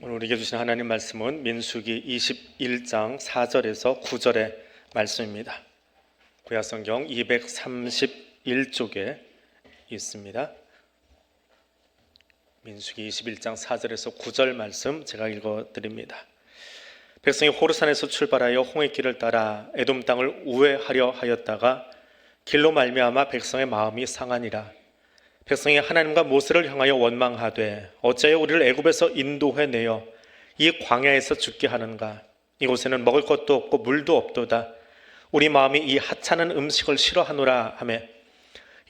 오늘 우리에게 주신 하나님 말씀은 민수기 21장 4절에서 9절의 말씀입니다. 구약성경 231쪽에 있습니다. 민수기 21장 4절에서 9절 말씀 제가 읽어드립니다. 백성이 호르산에서 출발하여 홍해 길을 따라 에돔 땅을 우회하려 하였다가 길로 말미암아 백성의 마음이 상하니라. 백성이 하나님과 모세를 향하여 원망하되 어찌하여 우리를 애굽에서 인도해 내어 이 광야에서 죽게 하는가. 이곳에는 먹을 것도 없고 물도 없도다. 우리 마음이 이 하찮은 음식을 싫어하노라 하며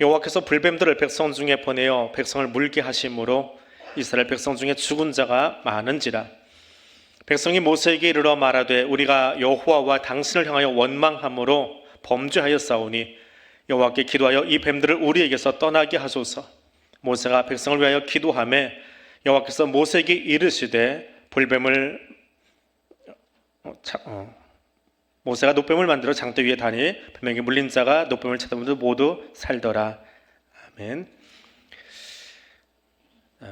여호와께서 불뱀들을 백성 중에 보내어 백성을 물게 하심으로 이스라엘 백성 중에 죽은 자가 많은지라. 백성이 모세에게 이르러 말하되 우리가 여호와와 당신을 향하여 원망함으로 범죄하였사오니 여호와께 기도하여 이 뱀들을 우리에게서 떠나게 하소서. 모세가 백성을 위하여 기도하매 여호와께서 모세에게 이르시되 모세가 노뱀을 만들어 장대 위에 다니 뱀에게 물린 자가 노뱀을 쳐다보면 모두 살더라. 아멘.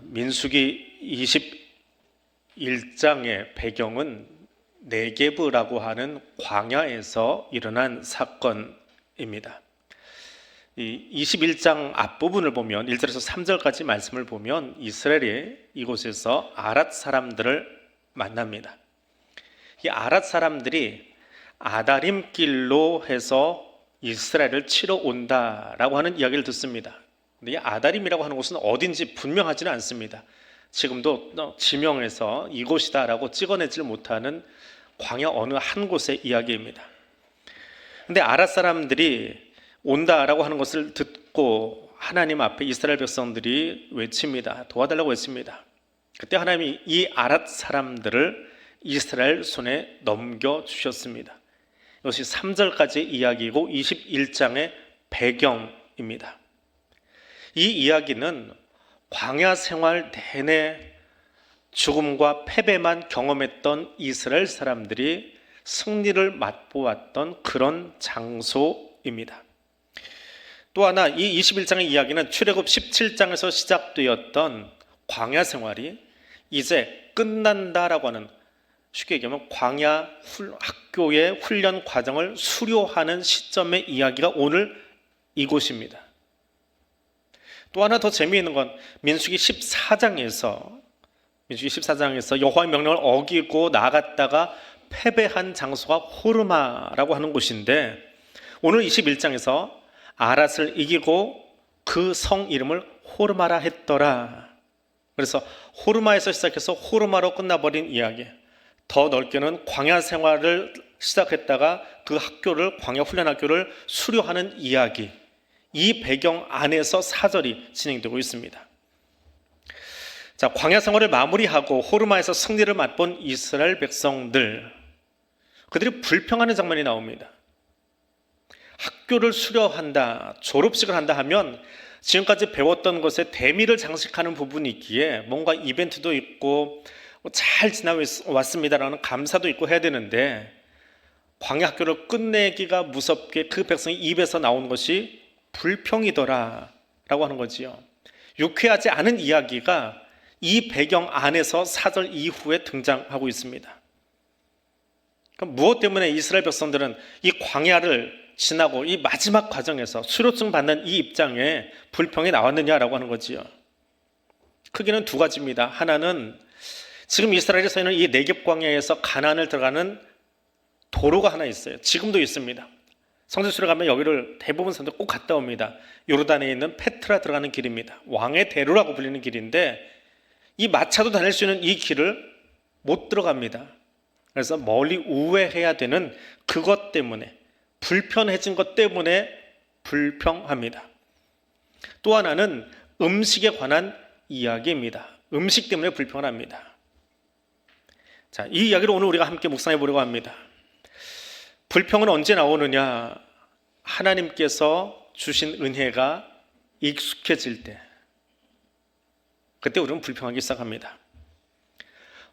민수기 21장의 배경은 네게브라고 하는 광야에서 일어난 사건입니다. 이 21장 앞부분을 보면 1절에서 3절까지 말씀을 보면 이스라엘이 이곳에서 아랏 사람들을 만납니다. 이 아랏 사람들이 아다림 길로 해서 이스라엘을 치러 온다라고 하는 이야기를 듣습니다. 근데 이 아다림이라고 하는 곳은 어딘지 분명하지는 않습니다. 지금도 지명해서 이곳이다라고 찍어내질 못하는 광야 어느 한 곳의 이야기입니다. 근데 아랏 사람들이 온다라고 하는 것을 듣고 하나님 앞에 이스라엘 백성들이 외칩니다. 도와달라고 외칩니다. 그때 하나님이 이 아랏 사람들을 이스라엘 손에 넘겨주셨습니다. 이것이 3절까지 이야기이고 21장의 배경입니다. 이 이야기는 광야 생활 내내 죽음과 패배만 경험했던 이스라엘 사람들이 승리를 맛보았던 그런 장소입니다. 또 하나 이 21장의 이야기는 출애굽 17장에서 시작되었던 광야 생활이 이제 끝난다라고 하는, 쉽게 얘기하면 광야 학교의 훈련 과정을 수료하는 시점의 이야기가 오늘 이곳입니다. 또 하나 더 재미있는 건 민수기 14장에서 여호와의 명령을 어기고 나갔다가 패배한 장소가 호르마라고 하는 곳인데 오늘 21장에서 아랏을 이기고 그 성 이름을 호르마라 했더라. 그래서 호르마에서 시작해서 호르마로 끝나버린 이야기, 더 넓게는 광야 생활을 시작했다가 그 학교를, 광야 훈련 학교를 수료하는 이야기, 이 배경 안에서 사절이 진행되고 있습니다. 자, 광야 생활을 마무리하고 호르마에서 승리를 맛본 이스라엘 백성들, 그들이 불평하는 장면이 나옵니다. 학교를 수료한다, 졸업식을 한다 하면 지금까지 배웠던 것에 대미를 장식하는 부분이 있기에 뭔가 이벤트도 있고 잘 지나왔습니다라는 감사도 있고 해야 되는데, 광야 학교를 끝내기가 무섭게 그 백성의 입에서 나온 것이 불평이더라 라고 하는 거지요. 유쾌하지 않은 이야기가 이 배경 안에서 4절 이후에 등장하고 있습니다. 그럼 무엇 때문에 이스라엘 백성들은 이 광야를 지나고 이 마지막 과정에서 수료증 받는 이 입장에 불평이 나왔느냐라고 하는 거지요. 크게는 두 가지입니다. 하나는 지금 이스라엘에서는 이 네겝 광야에서 가나안을 들어가는 도로가 하나 있어요. 지금도 있습니다. 성지순례 가면 여기를 대부분 사람들 꼭 갔다 옵니다. 요르단에 있는 페트라 들어가는 길입니다. 왕의 대로라고 불리는 길인데 이 마차도 다닐 수 있는 이 길을 못 들어갑니다. 그래서 멀리 우회해야 되는 그것 때문에, 불편해진 것 때문에 불평합니다. 또 하나는 음식에 관한 이야기입니다. 음식 때문에 불평을 합니다. 자, 이 이야기를 오늘 우리가 함께 묵상해 보려고 합니다. 불평은 언제 나오느냐? 하나님께서 주신 은혜가 익숙해질 때, 그때 우리는 불평하기 시작합니다.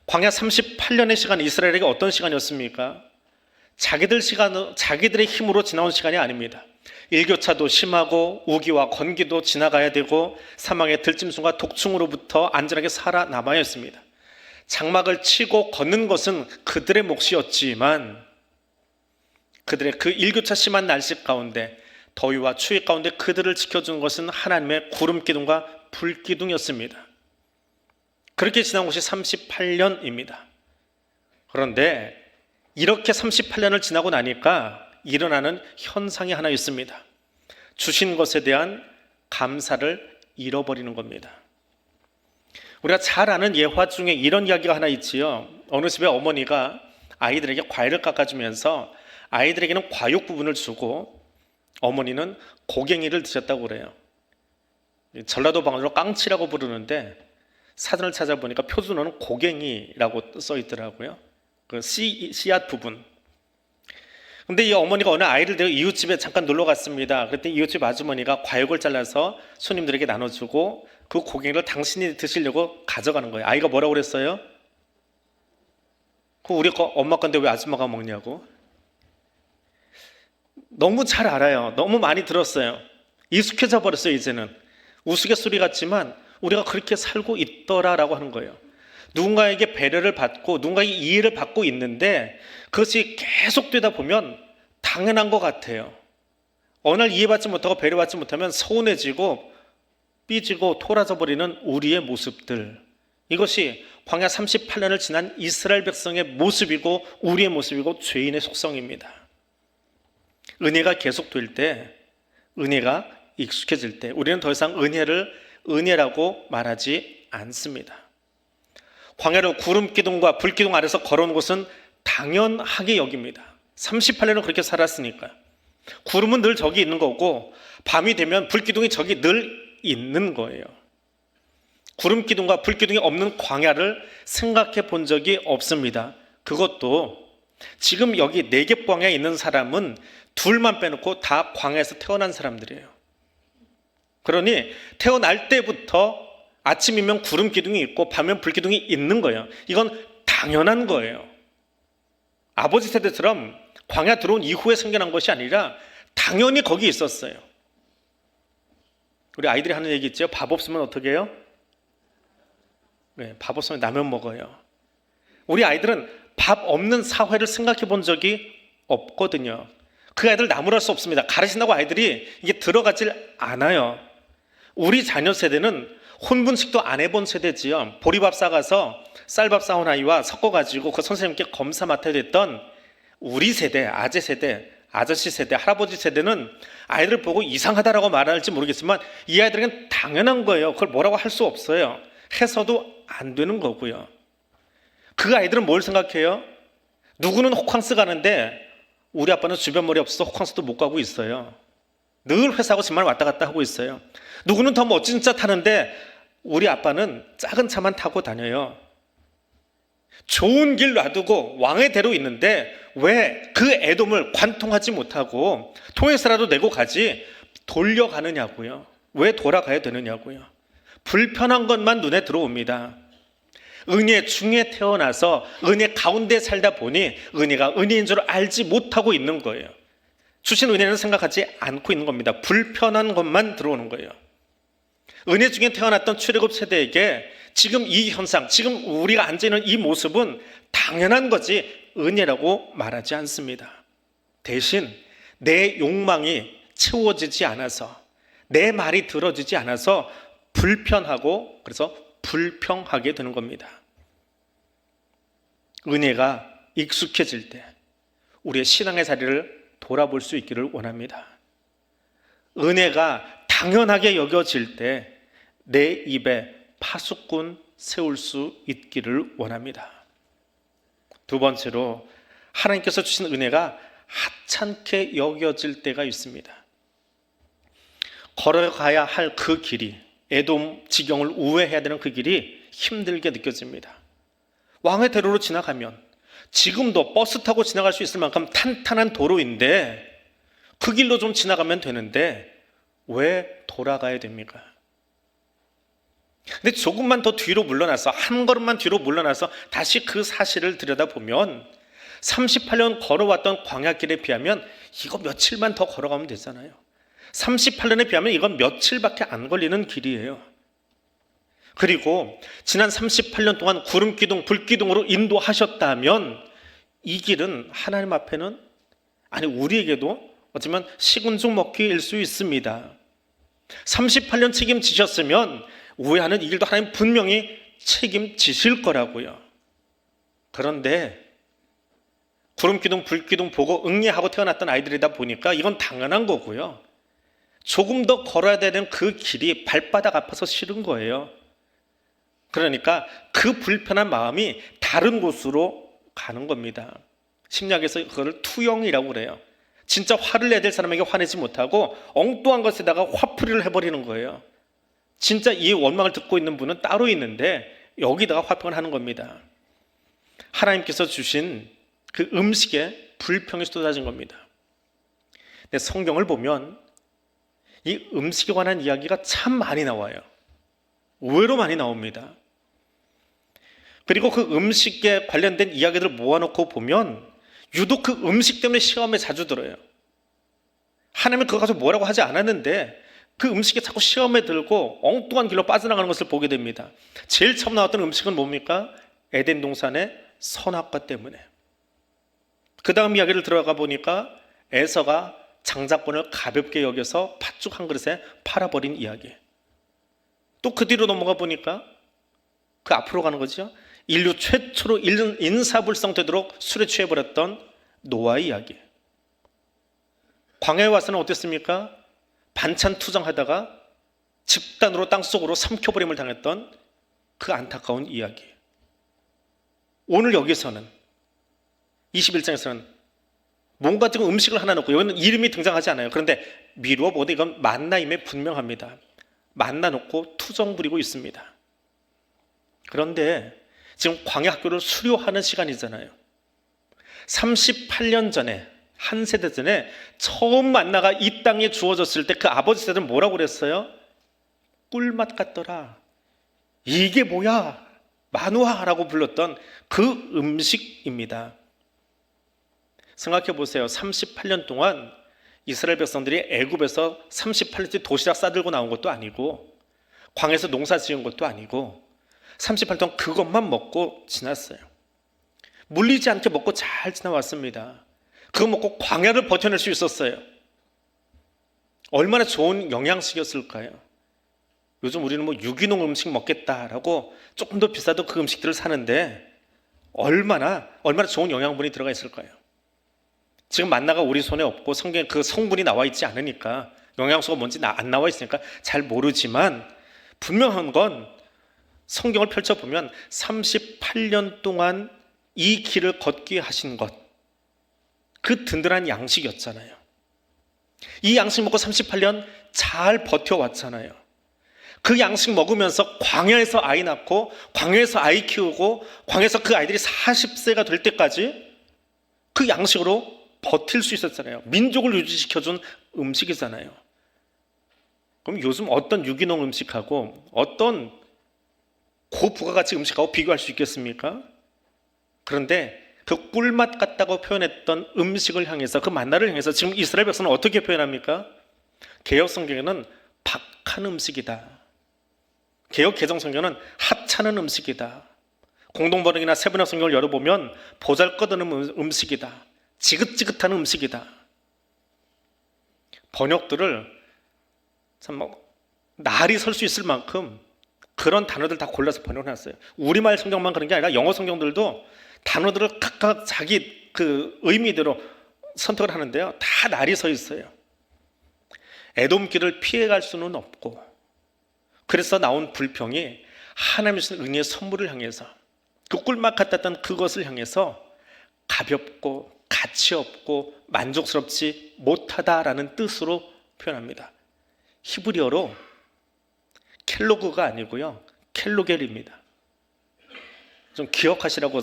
광야 38년의 시간, 이스라엘에게 어떤 시간이었습니까? 자기들의 힘으로 지나온 시간이 아닙니다. 일교차도 심하고 우기와 건기도 지나가야 되고 사망의 들짐승과 독충으로부터 안전하게 살아남아야 했습니다. 장막을 치고 걷는 것은 그들의 몫이었지만 그들의 그 일교차 심한 날씨 가운데 더위와 추위 가운데 그들을 지켜준 것은 하나님의 구름 기둥과 불 기둥이었습니다. 그렇게 지난 것이 38년입니다. 그런데 이렇게 38년을 지나고 나니까 일어나는 현상이 하나 있습니다. 주신 것에 대한 감사를 잃어버리는 겁니다. 우리가 잘 아는 예화 중에 이런 이야기가 하나 있지요. 어느 집에 어머니가 아이들에게 과일을 깎아주면서 아이들에게는 과육 부분을 주고 어머니는 고갱이를 드셨다고 그래요. 전라도 방언으로 깡치라고 부르는데 사전을 찾아보니까 표준어는 고갱이라고 써 있더라고요. 그 씨앗 부분. 근데 이 어머니가 어느 아이를 데리고 이웃집에 잠깐 놀러 갔습니다. 그랬더니 이웃집 아주머니가 과육을 잘라서 손님들에게 나눠주고 그 고갱이를 당신이 드시려고 가져가는 거예요. 아이가 뭐라고 그랬어요? 그 우리 엄마 건데 왜 아줌마가 먹냐고. 너무 잘 알아요. 너무 많이 들었어요. 익숙해져 버렸어요. 이제는 우스갯소리 같지만 우리가 그렇게 살고 있더라라고 하는 거예요. 누군가에게 배려를 받고 누군가에게 이해를 받고 있는데 그것이 계속되다 보면 당연한 것 같아요. 어느 날 이해받지 못하고 배려받지 못하면 서운해지고 삐지고 토라져 버리는 우리의 모습들, 이것이 광야 38년을 지난 이스라엘 백성의 모습이고 우리의 모습이고 죄인의 속성입니다. 은혜가 계속될 때, 은혜가 익숙해질 때 우리는 더 이상 은혜를 은혜라고 말하지 않습니다. 광야로 구름 기둥과 불 기둥 아래서 걸어온 것은 당연하게 여깁니다. 38년을 그렇게 살았으니까. 구름은 늘 저기 있는 거고 밤이 되면 불 기둥이 저기 늘 있는 거예요. 구름 기둥과 불 기둥이 없는 광야를 생각해 본 적이 없습니다. 그것도 지금 여기 네겝 광야에 있는 사람은 둘만 빼놓고 다 광야에서 태어난 사람들이에요. 그러니 태어날 때부터 아침이면 구름 기둥이 있고 밤이면 불 기둥이 있는 거예요. 이건 당연한 거예요. 아버지 세대처럼 광야 들어온 이후에 생겨난 것이 아니라 당연히 거기 있었어요. 우리 아이들이 하는 얘기 있죠. 밥 없으면 어떻게 해요? 네, 밥 없으면 라면 먹어요. 우리 아이들은 밥 없는 사회를 생각해 본 적이 없거든요. 그 아이들 나무랄 수 없습니다. 가르친다고 아이들이 이게 들어가질 않아요. 우리 자녀 세대는 혼분식도 안 해본 세대지요. 보리밥 싸가서 쌀밥 싸온 아이와 섞어가지고 그 선생님께 검사 맡아야 됐던 우리 세대, 아재 세대, 아저씨 세대, 할아버지 세대는 아이들을 보고 이상하다라고 말할지 모르겠지만 이 아이들에게는 당연한 거예요. 그걸 뭐라고 할 수 없어요. 해서도 안 되는 거고요. 그 아이들은 뭘 생각해요? 누구는 호캉스 가는데 우리 아빠는 주변 머리 없어서 호캉스도 못 가고 있어요. 늘 회사하고 집만 왔다 갔다 하고 있어요. 누구는 더 멋진 차 타는데 우리 아빠는 작은 차만 타고 다녀요. 좋은 길 놔두고 왕의 대로 있는데 왜 그 애돔을 관통하지 못하고 통행세라도 내고 가지 돌려가느냐고요. 왜 돌아가야 되느냐고요. 불편한 것만 눈에 들어옵니다. 은혜 중에 태어나서 은혜 가운데 살다 보니 은혜가 은혜인 줄 알지 못하고 있는 거예요. 주신 은혜는 생각하지 않고 있는 겁니다. 불편한 것만 들어오는 거예요. 은혜 중에 태어났던 출애굽 세대에게 지금 이 현상, 지금 우리가 앉아있는 이 모습은 당연한 거지 은혜라고 말하지 않습니다. 대신 내 욕망이 채워지지 않아서, 내 말이 들어지지 않아서 불편하고 그래서 불평하게 되는 겁니다. 은혜가 익숙해질 때 우리의 신앙의 자리를 돌아볼 수 있기를 원합니다. 은혜가 당연하게 여겨질 때 내 입에 파수꾼 세울 수 있기를 원합니다. 두 번째로 하나님께서 주신 은혜가 하찮게 여겨질 때가 있습니다. 걸어가야 할 그 길이, 에돔 지경을 우회해야 되는 그 길이 힘들게 느껴집니다. 왕의 대로로 지나가면 지금도 버스 타고 지나갈 수 있을 만큼 탄탄한 도로인데 그 길로 좀 지나가면 되는데 왜 돌아가야 됩니까? 근데 조금만 더 뒤로 물러나서 한 걸음만 뒤로 물러나서 다시 그 사실을 들여다보면 38년 걸어왔던 광야길에 비하면 이거 며칠만 더 걸어가면 되잖아요. 38년에 비하면 이건 며칠밖에 안 걸리는 길이에요. 그리고 지난 38년 동안 구름기둥, 불기둥으로 인도하셨다면 이 길은 하나님 앞에는, 아니 우리에게도 어쩌면 식은 죽 먹기일 수 있습니다. 38년 책임지셨으면 우회하는 이 길도 하나님 분명히 책임지실 거라고요. 그런데 구름기둥, 불기둥 보고 응애하고 태어났던 아이들이다 보니까 이건 당연한 거고요. 조금 더 걸어야 되는 그 길이 발바닥 아파서 싫은 거예요. 그러니까 그 불편한 마음이 다른 곳으로 가는 겁니다. 심리학에서 그걸 투영이라고 그래요. 진짜 화를 내야 될 사람에게 화내지 못하고 엉뚱한 것에다가 화풀이를 해버리는 거예요. 진짜 이 원망을 듣고 있는 분은 따로 있는데 여기다가 화평을 하는 겁니다. 하나님께서 주신 그 음식에 불평이 쏟아진 겁니다. 근데 성경을 보면 이 음식에 관한 이야기가 참 많이 나와요. 의외로 많이 나옵니다. 그리고 그 음식에 관련된 이야기들을 모아놓고 보면 유독 그 음식 때문에 시험에 자주 들어요. 하나님은 그거 가지고 뭐라고 하지 않았는데 그 음식에 자꾸 시험에 들고 엉뚱한 길로 빠져나가는 것을 보게 됩니다. 제일 처음 나왔던 음식은 뭡니까? 에덴 동산의 선악과 때문에. 그 다음 이야기를 들어가 보니까 에서가 장자권을 가볍게 여겨서 팥죽 한 그릇에 팔아버린 이야기. 또 그 뒤로 넘어가 보니까 그 앞으로 가는 거죠. 인류 최초로 인사불성되도록 술에 취해버렸던 노아의 이야기. 광야에 와서는 어땠습니까? 반찬 투정하다가 집단으로 땅속으로 삼켜버림을 당했던 그 안타까운 이야기. 오늘 여기서는 21장에서는 뭔가 지금 음식을 하나 놓고 여기는 이름이 등장하지 않아요. 그런데 미루어 보되 이건 만나임에 분명합니다. 만나 놓고 투정 부리고 있습니다. 그런데 지금 광야 학교를 수료하는 시간이잖아요. 38년 전에, 한 세대 전에 처음 만나가 이 땅에 주어졌을 때 그 아버지 세대는 뭐라고 그랬어요? 꿀맛 같더라. 이게 뭐야? 마누아라고 불렀던 그 음식입니다. 생각해 보세요. 38년 동안 이스라엘 백성들이 애굽에서 38년째 도시락 싸들고 나온 것도 아니고 광야에서 농사 지은 것도 아니고 38년 동안 그것만 먹고 지났어요. 물리지 않게 먹고 잘 지나왔습니다. 그거 먹고 광야를 버텨낼 수 있었어요. 얼마나 좋은 영양식이었을까요? 요즘 우리는 뭐 유기농 음식 먹겠다라고 조금 더 비싸도 그 음식들을 사는데 얼마나 좋은 영양분이 들어가 있을까요? 지금 만나가 우리 손에 없고 성경에 그 성분이 나와 있지 않으니까, 영양소가 뭔지 안 나와 있으니까 잘 모르지만 분명한 건 성경을 펼쳐보면 38년 동안 이 길을 걷게 하신 것, 그 든든한 양식이었잖아요. 이 양식 먹고 38년 잘 버텨왔잖아요. 그 양식 먹으면서 광야에서 아이 낳고 광야에서 아이 키우고 광야에서 그 아이들이 40세가 될 때까지 그 양식으로 버틸 수 있었잖아요. 민족을 유지시켜준 음식이잖아요. 그럼 요즘 어떤 유기농 음식하고 어떤 고부가가치 음식하고 비교할 수 있겠습니까? 그런데 그 꿀맛 같다고 표현했던 음식을 향해서, 그 만나를 향해서 지금 이스라엘 백성은 어떻게 표현합니까? 개역 성경에는 박한 음식이다. 개역 개정 성경은 하찮은 음식이다. 공동번역이나 세번역 성경을 열어보면 보잘것없는 음식이다. 지긋지긋한 음식이다. 번역들을 참 날이 설 수 있을 만큼 그런 단어들 다 골라서 번역해놨어요. 우리말 성경만 그런 게 아니라 영어 성경들도 단어들을 각각 자기 그 의미대로 선택을 하는데요. 다 날이 서 있어요. 에돔길을 피해갈 수는 없고, 그래서 나온 불평이 하나님의 주신 은혜의 선물을 향해서, 그 꿀맛 같았던 그것을 향해서 가볍고 가치 없고 만족스럽지 못하다라는 뜻으로 표현합니다. 히브리어로 켈로그가 아니고요, 켈로겔입니다. 좀 기억하시라고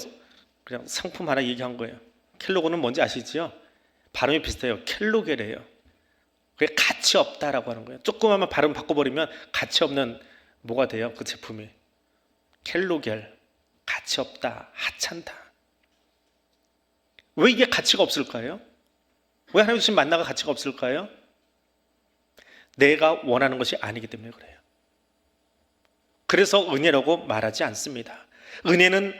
그냥 상품 하나 얘기한 거예요. 켈로그는 뭔지 아시죠? 발음이 비슷해요. 켈로겔이에요. 그게 가치 없다라고 하는 거예요. 조금만 발음 바꿔버리면 가치 없는 뭐가 돼요? 그 제품이. 켈로겔, 가치 없다, 하찮다. 왜 이게 가치가 없을까요? 왜 하나님 주신 만나가 가치가 없을까요? 내가 원하는 것이 아니기 때문에 그래요. 그래서 은혜라고 말하지 않습니다. 은혜는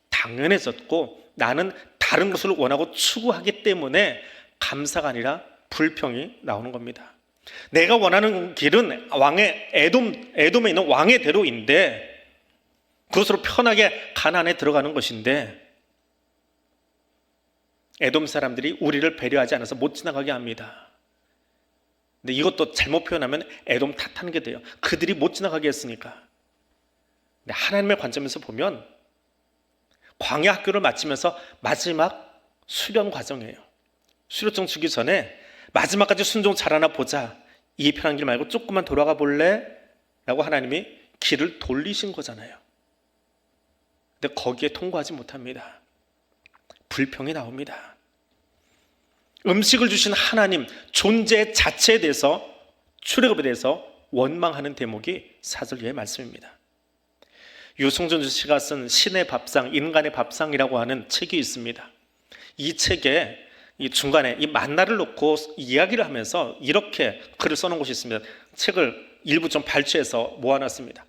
당연해졌고 나는 다른 것을 원하고 추구하기 때문에 감사가 아니라 불평이 나오는 겁니다. 내가 원하는 길은 에돔에 있는 왕의 대로인데 그것으로 편하게 가나안에 들어가는 것인데 에돔 사람들이 우리를 배려하지 않아서 못 지나가게 합니다. 근데 이것도 잘못 표현하면 에돔 탓하는 게 돼요. 그들이 못 지나가게 했으니까. 근데 하나님의 관점에서 보면 광야 학교를 마치면서 마지막 수련 과정이에요. 수료증 주기 전에 마지막까지 순종 잘하나 보자. 이 편한 길 말고 조금만 돌아가 볼래? 라고 하나님이 길을 돌리신 거잖아요. 근데 거기에 통과하지 못합니다. 불평이 나옵니다. 음식을 주신 하나님 존재 자체에 대해서, 출애굽에 대해서 원망하는 대목이 4절 이하의 말씀입니다. 유승준 씨가 쓴 신의 밥상, 인간의 밥상이라고 하는 책이 있습니다. 이 책에 이 중간에 이 만나를 놓고 이야기를 하면서 이렇게 글을 써놓은 곳이 있습니다. 책을 일부 좀 발췌해서 모아놨습니다.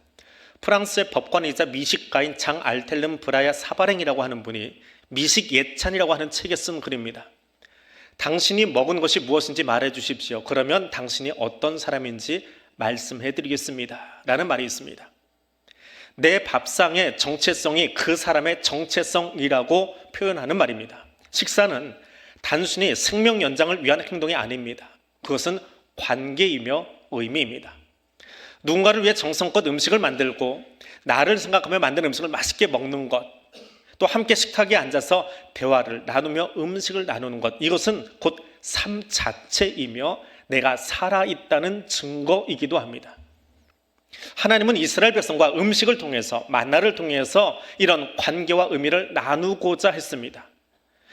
프랑스의 법관이자 미식가인 장 알텔름 브라야 사바랭이라고 하는 분이 미식 예찬이라고 하는 책에 쓴 글입니다. 당신이 먹은 것이 무엇인지 말해 주십시오. 그러면 당신이 어떤 사람인지 말씀해 드리겠습니다. 라는 말이 있습니다. 내 밥상의 정체성이 그 사람의 정체성이라고 표현하는 말입니다. 식사는 단순히 생명 연장을 위한 행동이 아닙니다. 그것은 관계이며 의미입니다. 누군가를 위해 정성껏 음식을 만들고 나를 생각하며 만든 음식을 맛있게 먹는 것, 또 함께 식탁에 앉아서 대화를 나누며 음식을 나누는 것, 이것은 곧 삶 자체이며 내가 살아있다는 증거이기도 합니다. 하나님은 이스라엘 백성과 음식을 통해서, 만나를 통해서 이런 관계와 의미를 나누고자 했습니다.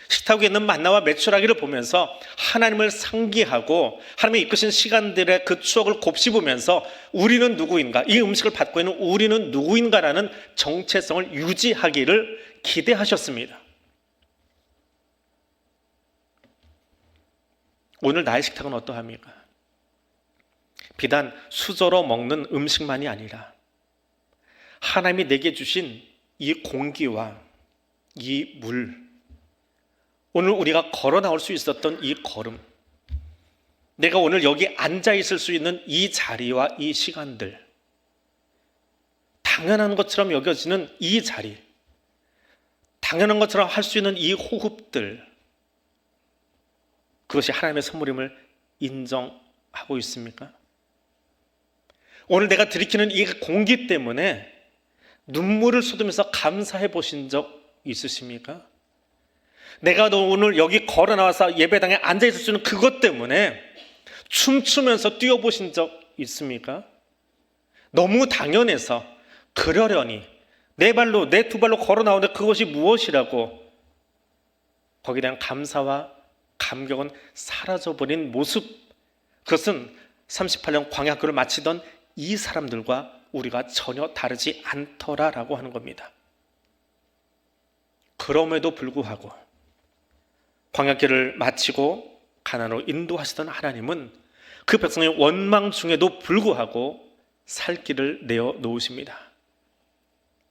식탁 위에 있는 만나와 메추라기를 보면서 하나님을 상기하고 하나님의 이끄신 시간들의 그 추억을 곱씹으면서 우리는 누구인가, 이 음식을 받고 있는 우리는 누구인가라는 정체성을 유지하기를 기대하셨습니다. 오늘 나의 식탁은 어떠합니까? 비단 수저로 먹는 음식만이 아니라 하나님이 내게 주신 이 공기와 이 물, 오늘 우리가 걸어 나올 수 있었던 이 걸음, 내가 오늘 여기 앉아 있을 수 있는 이 자리와 이 시간들, 당연한 것처럼 여겨지는 이 자리, 당연한 것처럼 할 수 있는 이 호흡들, 그것이 하나님의 선물임을 인정하고 있습니까? 오늘 내가 들이키는 이 공기 때문에 눈물을 쏟으면서 감사해 보신 적 있으십니까? 내가 오늘 여기 걸어 나와서 예배당에 앉아 있을 수 있는 그것 때문에 춤추면서 뛰어보신 적 있습니까? 너무 당연해서 그러려니 내 발로, 내 두 발로 걸어 나오는데 그것이 무엇이라고 거기에 대한 감사와 감격은 사라져버린 모습, 그것은 38년 광야학교를 마치던 이 사람들과 우리가 전혀 다르지 않더라라고 하는 겁니다. 그럼에도 불구하고 광야길을 마치고 가나안으로 인도하시던 하나님은 그 백성의 원망 중에도 불구하고 살 길을 내어 놓으십니다.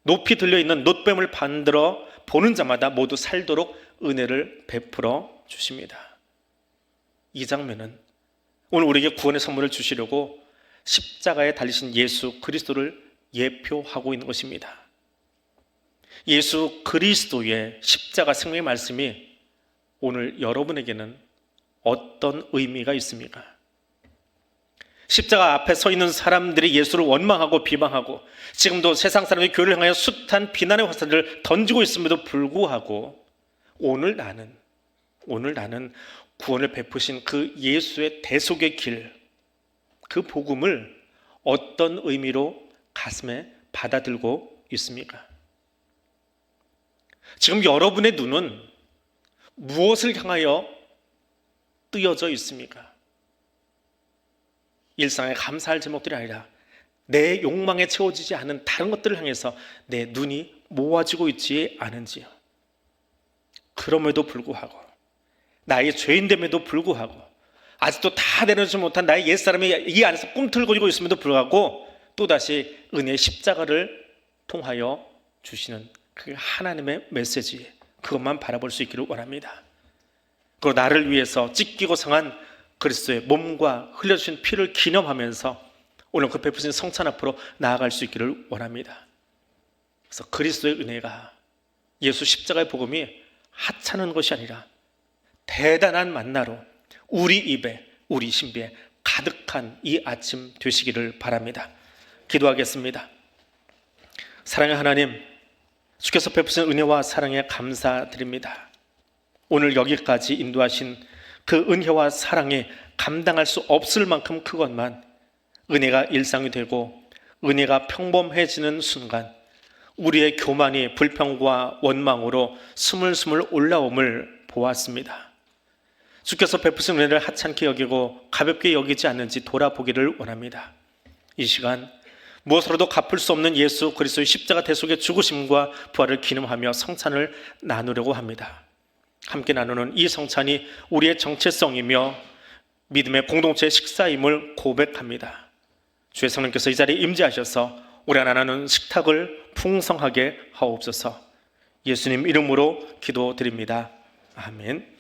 높이 들려있는 놋뱀을 만들어 보는 자마다 모두 살도록 은혜를 베풀어 주십니다. 이 장면은 오늘 우리에게 구원의 선물을 주시려고 십자가에 달리신 예수 그리스도를 예표하고 있는 것입니다. 예수 그리스도의 십자가 생명의 말씀이 오늘 여러분에게는 어떤 의미가 있습니까? 십자가 앞에 서 있는 사람들이 예수를 원망하고 비방하고 지금도 세상 사람들이 교회를 향하여 숱한 비난의 화살을 던지고 있음에도 불구하고 오늘 나는 구원을 베푸신 그 예수의 대속의 길, 그 복음을 어떤 의미로 가슴에 받아들고 있습니까? 지금 여러분의 눈은 무엇을 향하여 뜨여져 있습니까? 일상에 감사할 제목들이 아니라 내 욕망에 채워지지 않은 다른 것들을 향해서 내 눈이 모아지고 있지 않은지요. 그럼에도 불구하고 나의 죄인됨에도 불구하고 아직도 다 내려놓지 못한 나의 옛사람이 이 안에서 꿈틀거리고 있음에도 불구하고 또다시 은혜의 십자가를 통하여 주시는 그 하나님의 메시지, 그것만 바라볼 수 있기를 원합니다. 그리고 나를 위해서 찢기고 상한 그리스도의 몸과 흘려주신 피를 기념하면서 오늘 그 베푸신 성찬 앞으로 나아갈 수 있기를 원합니다. 그래서 그리스도의 은혜가, 예수 십자가의 복음이 하찮은 것이 아니라 대단한 만나로 우리 입에, 우리 신비에 가득한 이 아침 되시기를 바랍니다. 기도하겠습니다. 사랑의 하나님, 주께서 베푸신 은혜와 사랑에 감사드립니다. 오늘 여기까지 인도하신 그 은혜와 사랑이 감당할 수 없을 만큼 크건만 은혜가 일상이 되고 은혜가 평범해지는 순간 우리의 교만이 불평과 원망으로 스물스물 올라옴을 보았습니다. 주께서 베푸신 은혜를 하찮게 여기고 가볍게 여기지 않는지 돌아보기를 원합니다. 이 시간 무엇으로도 갚을 수 없는 예수 그리스도의 십자가 대속의 죽으심과 부활을 기념하며 성찬을 나누려고 합니다. 함께 나누는 이 성찬이 우리의 정체성이며 믿음의 공동체의 식사임을 고백합니다. 주의 성령께서 이 자리에 임재하셔서 우리 하나 나누는 식탁을 풍성하게 하옵소서. 예수님 이름으로 기도드립니다. 아멘.